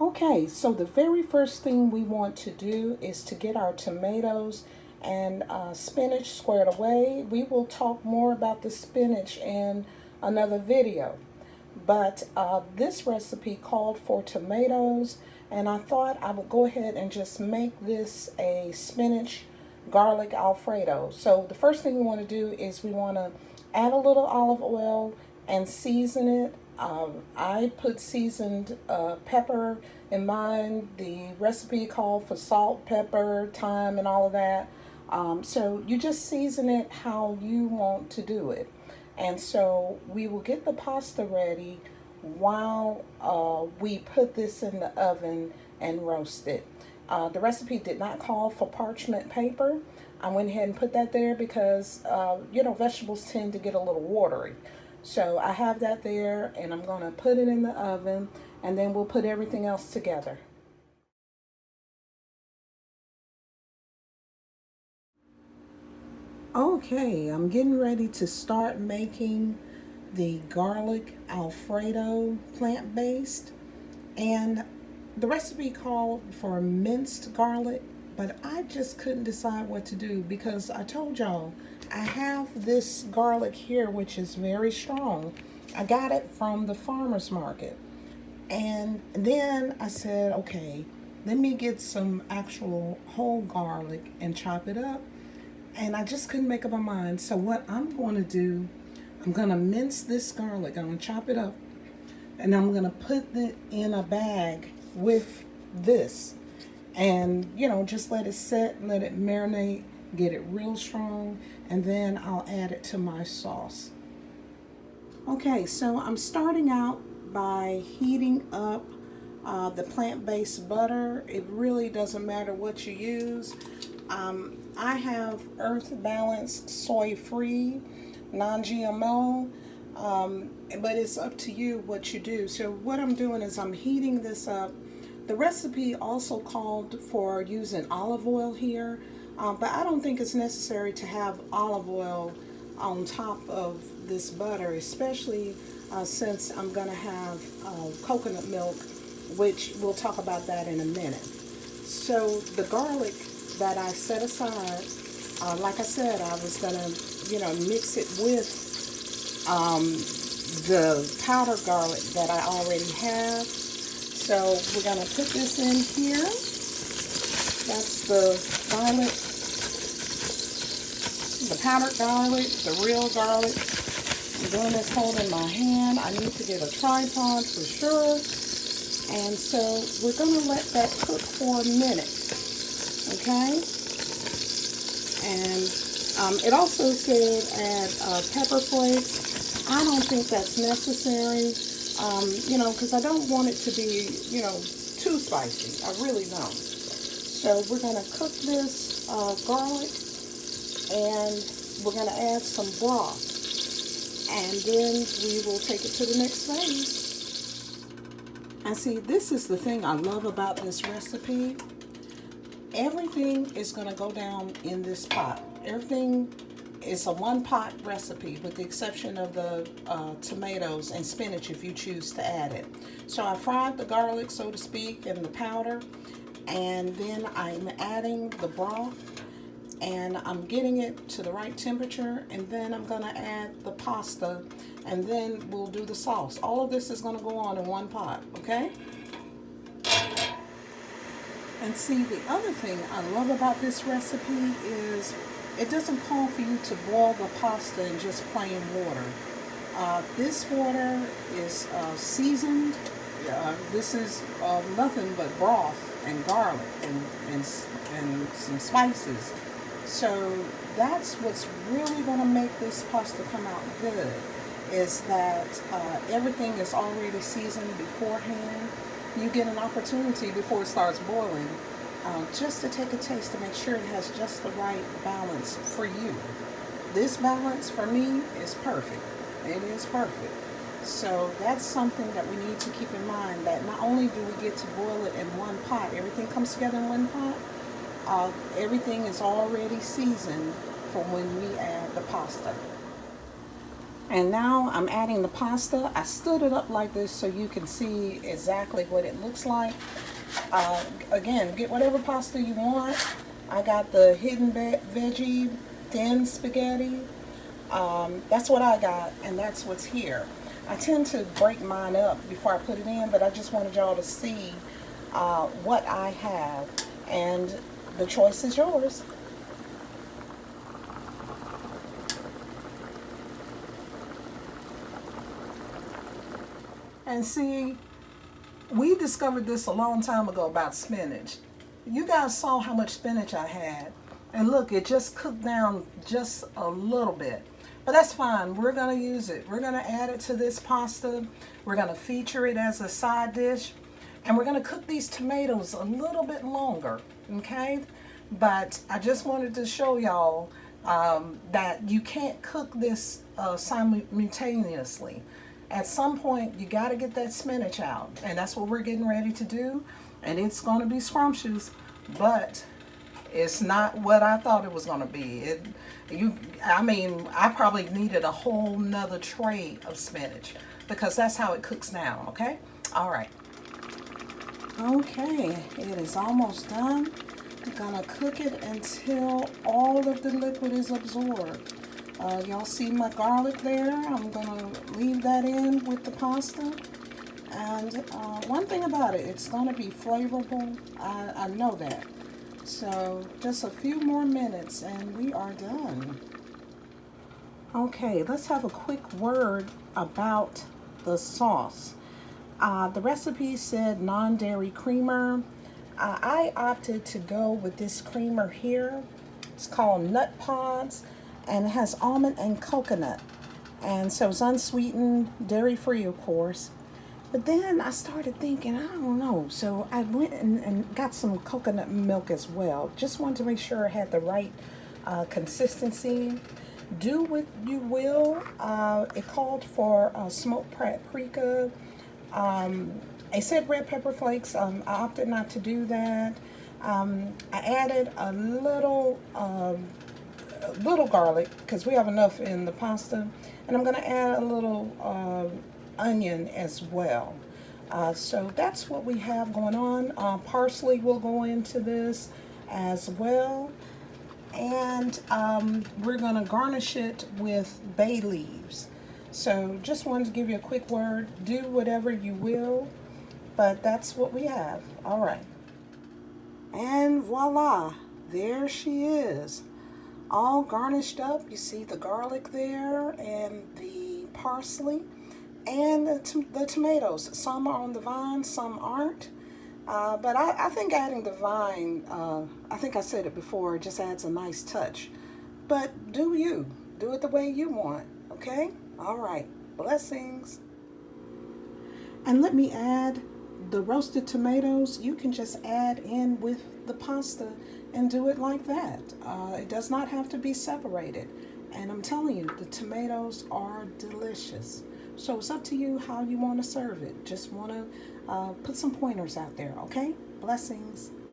Okay, so the very first thing we want to do is to get our tomatoes and spinach squared away. We will talk more about the spinach in another video. But this recipe called for tomatoes, and I thought I would go ahead and just make this a spinach garlic Alfredo. So the first thing we want to do is we want to add a little olive oil and season it. I put seasoned pepper in mine. The recipe called for salt, pepper, thyme, and all of that. So you just season it how you want to do it. And so we will get the pasta ready while we put this in the oven and roast it. The recipe did not call for parchment paper. I went ahead and put that there because, vegetables tend to get a little watery. So I have that there, and I'm going to put it in the oven, and then we'll put everything else together. Okay, I'm getting ready to start making the garlic Alfredo plant-based, and the recipe called for minced garlic, but I just couldn't decide what to do because I told y'all I have this garlic here which is very strong. I got it from the farmer's market, and then I said, okay, let me get some actual whole garlic and chop it up, and I just couldn't make up my mind. So what I'm going to do, I'm going to mince this garlic. I'm going to chop it up, and I'm going to put it in a bag with this, and just let it set, let it marinate, get it real strong, and then I'll add it to my sauce. Okay, so I'm starting out by heating up the plant-based butter. It really doesn't matter what you use. I have earth balanced, soy free, non-GMO, but it's up to you what you do. So what I'm doing is I'm heating this up. The recipe also called for using olive oil here, but I don't think it's necessary to have olive oil on top of this butter, especially since I'm going to have coconut milk, which we'll talk about that in a minute. So the garlic that I set aside, like I said, I was going to, mix it with the powdered garlic that I already have. So we're going to put this in here. That's the garlic, the powdered garlic, the real garlic. I'm doing this holding my hand. I need to get a tripod for sure. And so we're going to let that cook for a minute. Okay? And it also said add pepper flakes. I don't think that's necessary. Because I don't want it to be, too spicy. I really don't. So we're going to cook this garlic, and we're going to add some broth, and then we will take it to the next phase. And see, this is the thing I love about this recipe. Everything is going to go down in this pot. Everything is a one-pot recipe with the exception of the tomatoes and spinach if you choose to add it. So I fried the garlic, so to speak, and the powder, and then I'm adding the broth, and I'm getting it to the right temperature, and then I'm going to add the pasta, and then we'll do the sauce. All of this is going to go on in one pot, okay? And see, the other thing I love about this recipe is it doesn't call for you to boil the pasta in just plain water. This water is seasoned. This is nothing but broth and garlic and some spices. So that's what's really going to make this pasta come out good, is that everything is already seasoned beforehand. You get an opportunity before it starts boiling just to take a taste to make sure it has just the right balance for you. This balance for me is perfect. It is perfect. So that's something that we need to keep in mind, that not only do we get to boil it in one pot, everything comes together in one pot, everything is already seasoned for when we add the pasta. And now I'm adding the pasta. I stood it up like this so you can see exactly what it looks like. Again, get whatever pasta you want. I got the hidden veggie thin spaghetti. That's what I got, and that's what's here. I tend to break mine up before I put it in, but I just wanted y'all to see what I have, and the choice is yours. And see, we discovered this a long time ago about spinach. You guys saw how much spinach I had. And look, it just cooked down just a little bit. But that's fine. We're going to use it. We're going to add it to this pasta. We're going to feature it as a side dish. And we're going to cook these tomatoes a little bit longer. Okay? But I just wanted to show y'all that you can't cook this simultaneously. At some point, you got to get that spinach out, and that's what we're getting ready to do. And it's going to be scrumptious, but it's not what I thought it was going to be. I mean, I probably needed a whole nother tray of spinach because that's how it cooks now. Okay, all right. Okay, it is almost done. I'm gonna cook it until all of the liquid is absorbed. Y'all see my garlic there? I'm gonna leave that in with the pasta. And one thing about it, it's gonna be flavorful. I know that. So just a few more minutes and we are done. Okay, let's have a quick word about the sauce. The recipe said non-dairy creamer. I opted to go with this creamer here. It's called Nut Pods, and it has almond and coconut. And so it's unsweetened, dairy-free, of course. But then I started thinking, I don't know. So I went and got some coconut milk as well. Just wanted to make sure it had the right consistency. Do what you will. It called for smoked paprika. It said red pepper flakes. I opted not to do that. I added a little garlic because we have enough in the pasta, and I'm going to add a little onion as well. So that's what we have going on. Parsley will go into this as well, and we're going to garnish it with bay leaves. So just wanted to give you a quick word. Do whatever you will, but that's what we have. All right. And voila, there she is. All garnished up. You see the garlic there and the parsley and the tomatoes. Some are on the vine, some aren't. But I think adding the vine, I think I said it before, just adds a nice touch. But do you. Do it the way you want, okay? All right. Blessings. And let me add the roasted tomatoes. You can just add in with the pasta and do it like that. It does not have to be separated. And I'm telling you, the tomatoes are delicious. So it's up to you how you want to serve it. Just want to put some pointers out there, okay? Blessings.